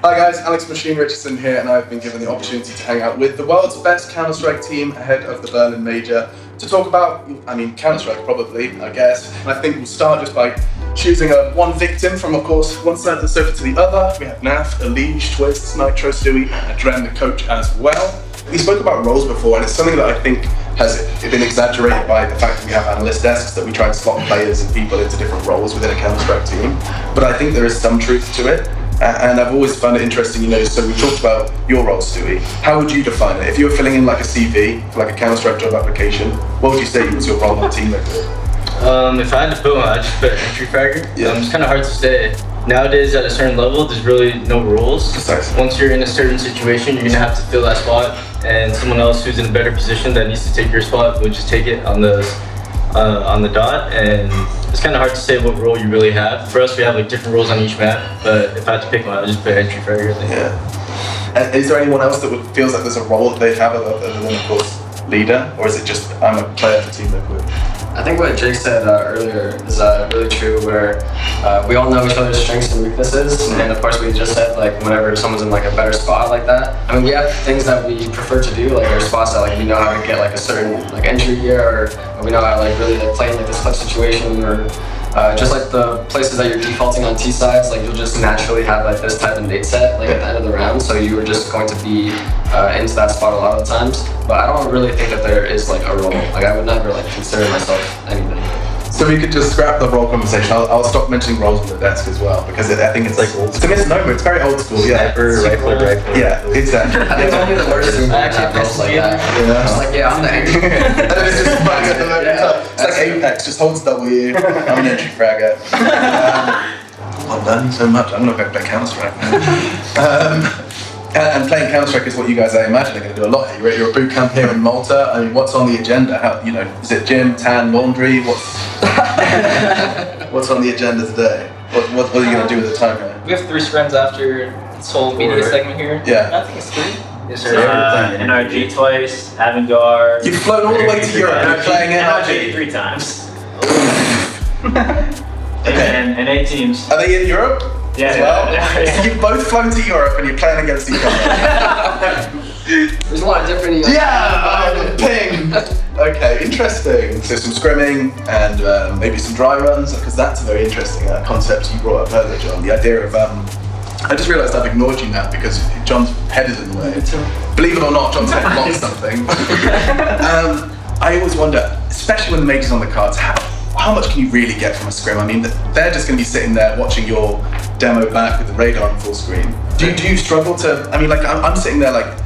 Hi guys, Alex Machine Richardson here, and I've been given the opportunity to hang out with the world's best Counter-Strike team ahead of the Berlin Major to talk about, Counter-Strike probably, I guess. And I think we'll start just by choosing one victim from, of course, one side of the sofa to the other. We have Naf, Elige, Twistzz, Nitro, STEWIE, and ADREN, the coach, as well. We spoke about roles before, and it's something that I think has been exaggerated by the fact that we have analyst desks, that we try and slot players and people into different roles within a Counter-Strike team. But I think there is some truth to it. And I've always found it interesting, so we talked about your role, STEWIE. How would you define it? If you were filling in like a CV for like a Counter-Strike job application, what would you say was your role on the team record? If I had to put one, I'd just put entry fragger. Yeah. It's kind of hard to say. Nowadays, at a certain level, there's really no rules. Precisely. Once you're in a certain situation, you're gonna have to fill that spot, and someone else who's in a better position that needs to take your spot would just take it on the dot. And it's kind of hard to say what role you really have. For us, we have like different roles on each map, but if I had to pick one, I'd just put entry fragger. Yeah. And is there anyone else that feels like there's a role that they have other than, of course, leader, or is it just I'm a player for Team Liquid? I think what Jake said earlier is really true, where we all know each other's strengths and weaknesses, and of course we just said like whenever someone's in like a better spot like that, I mean we have things that we prefer to do, like our spots that like we know how to get like a certain like entry gear, or we know how to like really like play in like this clutch situation, or just like the places that you're defaulting on T sides, like you'll just naturally have like this type of nade set like at the end of the round, so you were just going to be into that spot a lot of the times. But I don't really think that there is like a role. Like I would never like consider myself anything. So we could just scrap the role conversation. I'll stop mentioning roles on the desk as well, because I think it's like it's a misnomer. It's very old school. Yeah. Sniper, rifle. Yeah, exactly. I think only the worst thing I actually roles like that. Yeah. It's like I'm the entry. And then it's just fun at the moment. It's like Apex, just holds W. I'm an entry fragger. I'm learning so much. I'm not going to play Counter-Strike now. And playing Counter-Strike is what you guys, I imagine, are going to do a lot. You're a boot camp here in Malta. I mean, what's on the agenda? How, is it gym, tan, laundry? What's on the agenda today? What are you going to do with the time here? We have 3 scrims after this whole media segment here. Yeah. I think it's 3. Yes, sir. NRG twice, Avangard. You've flown all the way to Europe and you're playing NRG NRG 3 times. Okay. And 8 teams. Are they in Europe? Yeah. As well? Yeah. You've both flown to Europe and you're playing against each other. There's a lot of different. Ping! Okay, interesting. So some scrimming and maybe some dry runs, because that's a very interesting concept you brought up earlier, John. The idea of, I just realised I've ignored you now because John's head is in the way. Believe it or not, John's head blocks something. I always wonder, especially when the major's on the cards, how much can you really get from a scrim? I mean, they're just going to be sitting there watching your demo back with the radar on full screen. Do you struggle to, I'm sitting there like,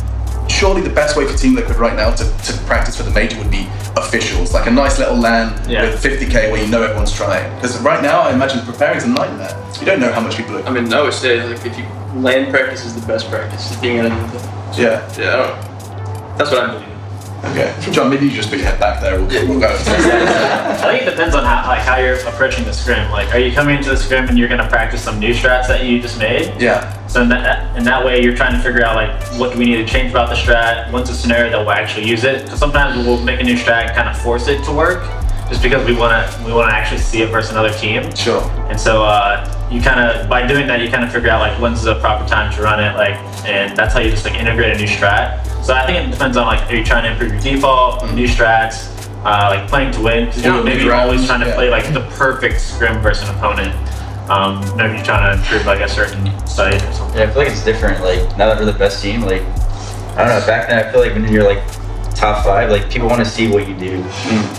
surely the best way for Team Liquid right now to practice for the major would be officials, like a nice little LAN with 50k where you know everyone's trying. Because right now, I imagine preparing's a nightmare. You don't know how much people are. I mean, I would say like if you LAN practice is the best practice, being in anything. Yeah. Yeah, I don't. That's what I'm doing. Okay, John, maybe you just put your head back there. We'll go. I think it depends on how you're approaching the scrim. Like, are you coming into the scrim and you're going to practice some new strats that you just made? Yeah. So in that way, you're trying to figure out like what do we need to change about the strat? What's a scenario that will actually use it? Because sometimes we'll make a new strat and kind of force it to work, just because we want to actually see it versus another team. Sure. And so you kind of, by doing that, you kind of figure out like when's the proper time to run it, and that's how you just like integrate a new strat. So I think it depends on like, are you trying to improve your default, new strats, like playing to win? Because maybe you're always trying to play like the perfect scrim versus an opponent. Maybe you're trying to improve like a certain site or something. Yeah, I feel like it's different. Like now that we're the best team, like I don't know. Back then, I feel like when you're like top 5, like people want to see what you do.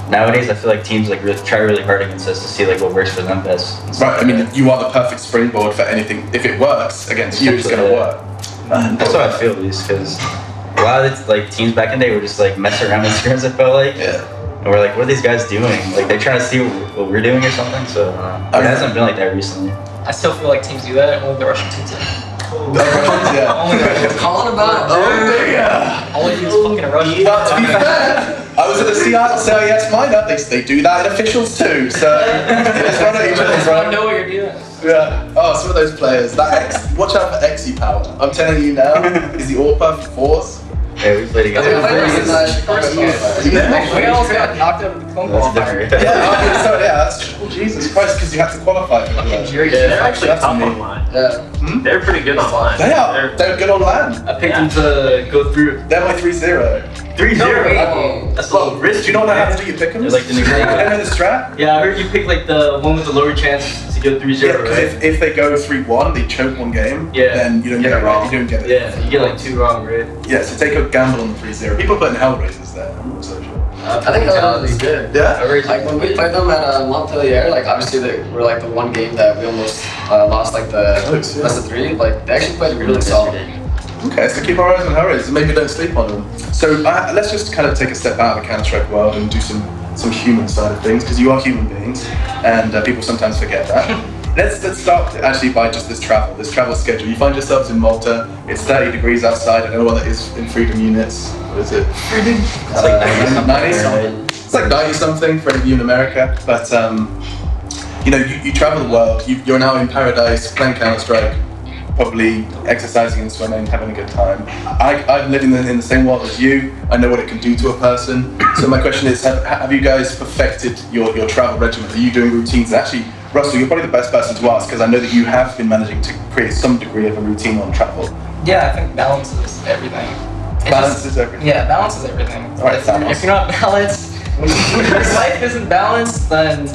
Nowadays, I feel like teams like try really hard against us to see like what works for them best. Right. I mean, you are the perfect springboard for anything. If it works against you, it's going to work. That's what I feel, at least, because a lot of like teams back in the day were just like messing around with scrims. I felt like. Yeah. And we're like, what are these guys doing? Like they're trying to see what we're doing or something. So it hasn't been like that recently. I still feel like teams do that. Only the Russian teams. The Russians, yeah. Only the Russians. Calling about. Oh yeah. All they do is fucking Russian. But to be fair, I was at the CIS lineup. They do that in officials too. So it's one of each other's, I right? know what you're doing. Yeah. Oh, some of those players. That X. Watch out for XE power. I'm telling you now. Is the AWP force? Yeah, we played against Yeah, them. We almost got knocked out of the clone That's qualifier. different. That's Jesus Christ, because you had to qualify for that. Yeah, they're actually That's tough me. online. Yeah. They're pretty good online. They are. They're good on land. I picked them to go through They're my 3-0. 3-0. That's a little Do risky. you not know how to do your pick'ems? They're like the new I know the strat. Yeah, I heard you pick like the one with the lower chance to go 3-0, Yeah, because right? if they go 3-1, they choke one game. Yeah. Then you don't get it wrong. You don't get it. Yeah, you get like 2 wrong, right? Yeah. So take a gamble on the 3-0. People putting Hellraisers there. I'm not so sure. I think that was good. Yeah. Like when we played them at Montpellier, like obviously they were like the one game that we almost lost like the Close, yeah. best of 3. Like they actually played really solid. Okay, so keep our eyes on Hellraisers. Maybe don't sleep on them. So let's just kind of take a step out of the Counter-Strike world and do some human side of things, because you are human beings, and people sometimes forget that. Let's start actually by just this travel schedule. You find yourselves in Malta. It's 30 degrees outside. I don't know what that is in freedom units. What is it? It's like 90 something. It's like 90 something for any of you in America. But you know, you travel the world. You're now in paradise, playing Counter-Strike, probably exercising and swimming, having a good time. I'm living in the same world as you. I know what it can do to a person. So my question is, have you guys perfected your travel regimen? Are you doing routines? Actually, Russell, you're probably the best person to ask, because I know that you have been managing to create some degree of a routine on travel. Yeah, I think balance is everything. Balance is everything. Yeah, balance is everything. All right, If you're not balanced, when your life isn't balanced, then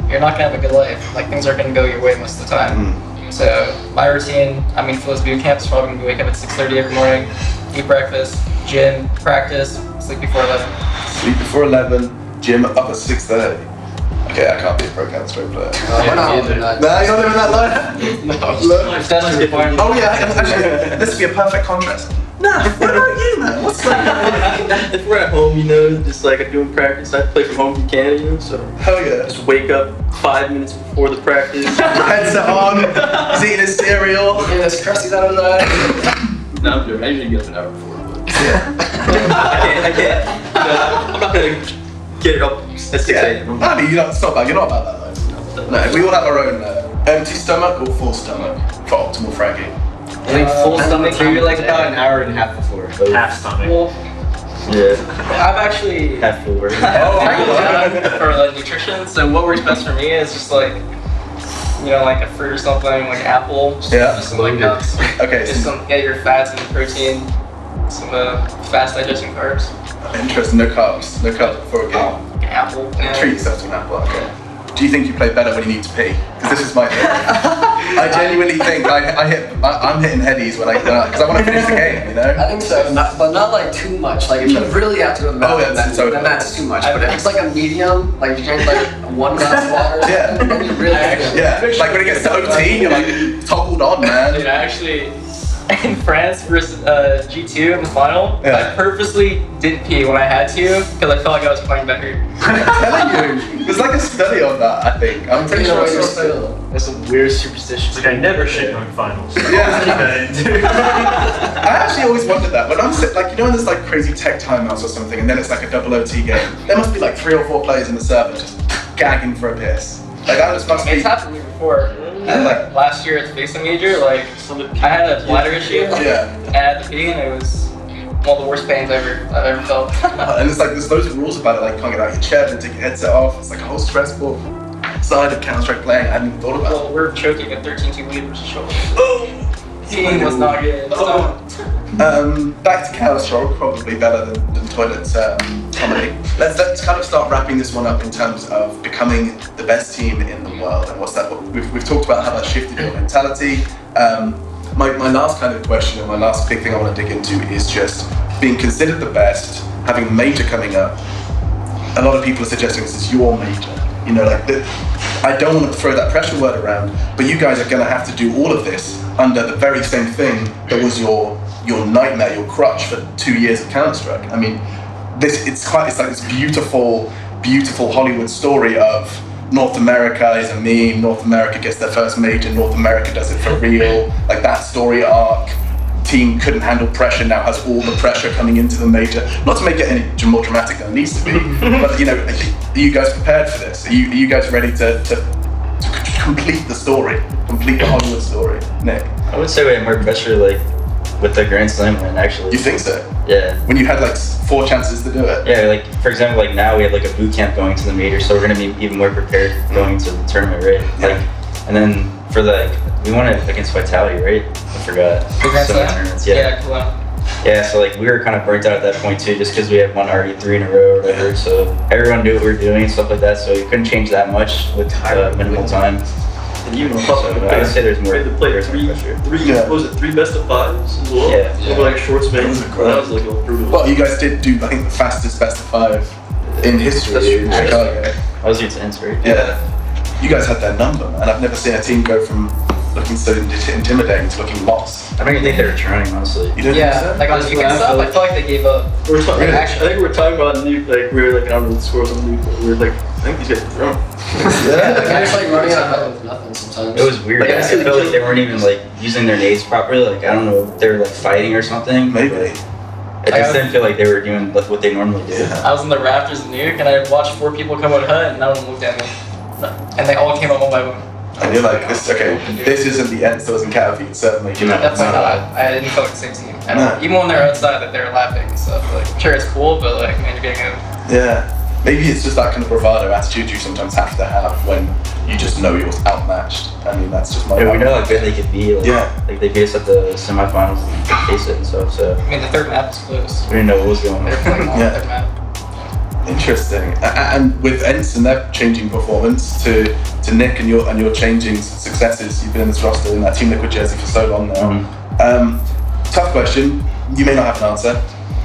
you're not gonna have a good life. Like things are gonna go your way most of the time. So my routine, I mean, for this boot camp, is probably gonna wake up at 6:30 every morning, eat breakfast, gym, practice, sleep before 11. Sleep before 11, gym up at 6:30. Okay, I can't be a pro Counter-Strike player. We're not all doing that. Nah, you're not living that life. No. If that's a requirement. Oh yeah, actually, this would be a perfect contrast. Nah, what about you, man? What's like? If we're at home, you know, just like I do in practice, I play from home from Canada, you know, so Hell yeah. just wake up 5 minutes before the practice. Headset on, he's eating his cereal. Yeah, there's crusties out of that. No, I'm joking. I usually get up an hour before, but I can't. No, I'm not gonna get up at 6 a.m. I mean, it's not bad. You're not about that life. No, we all have our own empty stomach or full stomach for optimal fragging. I think full stomach, maybe like about an hour and a half before. Half stomach. Well, Yeah, I've actually half full. for like nutrition. So what works best for me is just like, you know, like a fruit or something, like apple. Yeah. Just some like nuts. Okay, Just so some get your fats and protein, some fast digesting carbs. interesting. No carbs before a game. Like an apple. Yeah. Treat yourself to an apple. Okay. Do you think you play better when you need to pee? Because this is my thing. I genuinely think I'm hitting headies because I want to finish the game, you know? I think so, but not like too much. Like if you really have to go to the bathroom, then that's too much. But if it's like a medium, like you drink like 1 glass of water, Yeah. then you really have to. Yeah, like when it gets to OT, you're like toggled on, man. Dude, I actually, in France versus G2 in the final, Yeah. I purposely didn't pee when I had to because I felt like I was playing better. I'm telling you, there's like a study on that, I think. I'm pretty sure you're it's still. There's some weird superstitions. Like I never shit during finals. I actually always wondered that. When I'm like, you know, when there's like crazy tech timeouts or something, and then it's like a double OT game, there must be like 3 or 4 players in the server just gagging for a piss. Like that just must be. It's happened to me before. Yeah. Like last year at the Facing Major, like I had a bladder issue. Yeah. And I had to pee, and it was one of the worst pains I've ever felt. And it's like there's loads of rules about it, like you can't get out of your chair, then take your headset off. It's like a whole stressful side of Counter-Strike playing I hadn't even thought about. Well, we're choking at 13-2 lead versus shoulder. Oh! Team was not good. Back to Counter-Strike, probably better than toilet comedy. Let's kind of start wrapping this one up in terms of becoming the best team in the world, and what's that? We've talked about how that shifted your mentality. My last kind of question and my last big thing I want to dig into is just being considered the best, having a major coming up. A lot of people are suggesting this is your major. You know, like I don't want to throw that pressure word around, but you guys are going to have to do all of this under the very same thing that was your nightmare, your crutch for 2 years of Counter-Strike. I mean, it's like this beautiful Hollywood story of North America is a meme, North America gets their first major, North America does it for real. Like that story arc, team couldn't handle pressure, now has all the pressure coming into the major. Not to make it any more dramatic than it needs to be, but you know, are you guys prepared for this? Are you guys ready to complete the story, complete the Hollywood story? Nick? I would say we have more pressure, like with the Grand Slam win, actually. You think so? Yeah. When you had like 4 chances to do it? Yeah, like for example, like now we have like a boot camp going to the major, so we're gonna be even more prepared going to the tournament, right? Like, and then for the we won it against Vitality, right? I forgot. The Grand So many Slam? tournaments, Yeah, Cologne. Yeah, so like we were kind of burnt out at that point too, just because we had won already 3 in a row or whatever. So everyone knew what we were doing and stuff like that. So we couldn't change that much with minimal time. And even on top of So it, I would say there's more. we had to play there's more pressure. Yeah. what was it, 3 best of 5s as well? Yeah. Over like a short span. That was That incredible. was like a brutal. Well, you guys did do, I think, the fastest best of 5 in history That's in true. Chicago. That was intense, right? Yeah. You guys had their number, man. I've never seen a team go from looking so intimidating to looking lost. I don't even think they were trying, honestly. You don't Yeah, think so? like on Nuke and stuff, I feel like they gave up. We're talking, Really? I think we were talking about Nuke, like we were like, I don't know the scores on Nuke, but we were like, I think these guys are drunk. Yeah, like I just like running out of with nothing sometimes. It was weird. Like, I I see the felt like kill- they weren't even like using their nades properly. Like I don't know, if they were like fighting or something. Maybe. I just didn't feel like they were doing like, what they normally do. Yeah. I was in the rafters of Nuke and I watched 4 people come out of HUD and none of them looked at me. And they all came out one by one. And you're like, this isn't the end, so isn't Catapult, certainly. You know, That's like, no. I didn't feel like the same team. And No. even when they're outside, that they're laughing and stuff. Like, sure, it's cool, but like, man, you're getting out. Yeah. Maybe it's just that kind of bravado attitude you sometimes have to have when you just know you're outmatched. I mean, that's just my Yeah, we know how good they could be. Like, Yeah. Like they beat us at the semifinals and could face it and stuff. So I mean, the third map was close. we didn't know what was going They're on. playing on Yeah. the third map. Interesting. And with Ensign, their changing performance to Nick and your changing successes. You've been in this roster in that Team Liquid jersey for so long now. Tough question. You may not have an answer.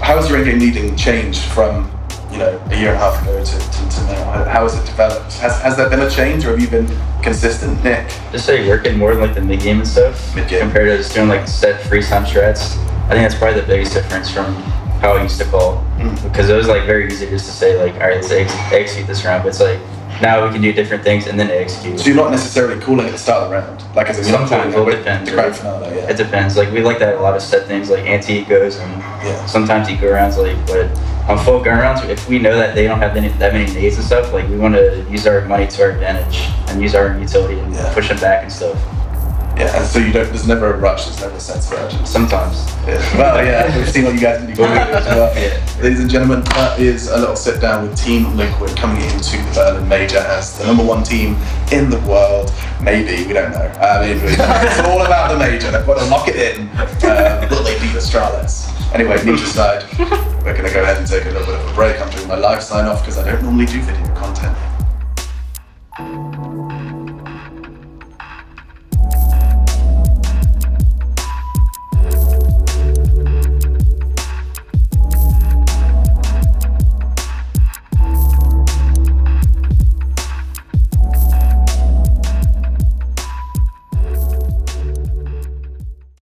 How has your in-game leading changed from a year and a half ago to now? How has it developed? Has there been a change, or have you been consistent, Nick? Just like working more like the mid game and stuff Mid-game. compared to just doing like set freeze time strats. I think that's probably the biggest difference from how I used to call, because it was like very easy just to say like, all right, let's execute this round. But it's like now we can do different things and then execute. So you're not necessarily calling at the start of the round, like as in you're not calling Sometimes it it with depends. the grand finale. Yeah. It depends. Like we like that a lot of set things like anti-ecos and Yeah. sometimes eco rounds. Like, but on full gun rounds, if we know that they don't have that many nades and stuff, like we want to use our money to our advantage and use our utility and Yeah. push them back and stuff. Yeah, and so there's never a rush, there's never a sense of urgency. Sometimes. Yeah. Well, yeah, we've seen what you guys can do as well. Ladies and gentlemen, that is a little sit down with Team Liquid coming into the Berlin Major as the #1 team in the world. Maybe, we don't know. I mean, it's all about the Major. They've got to lock it in. Will they beat the Astralis? Anyway, news aside, we're going to go ahead and take a little bit of a break. I'm doing my live sign off because I don't normally do video content.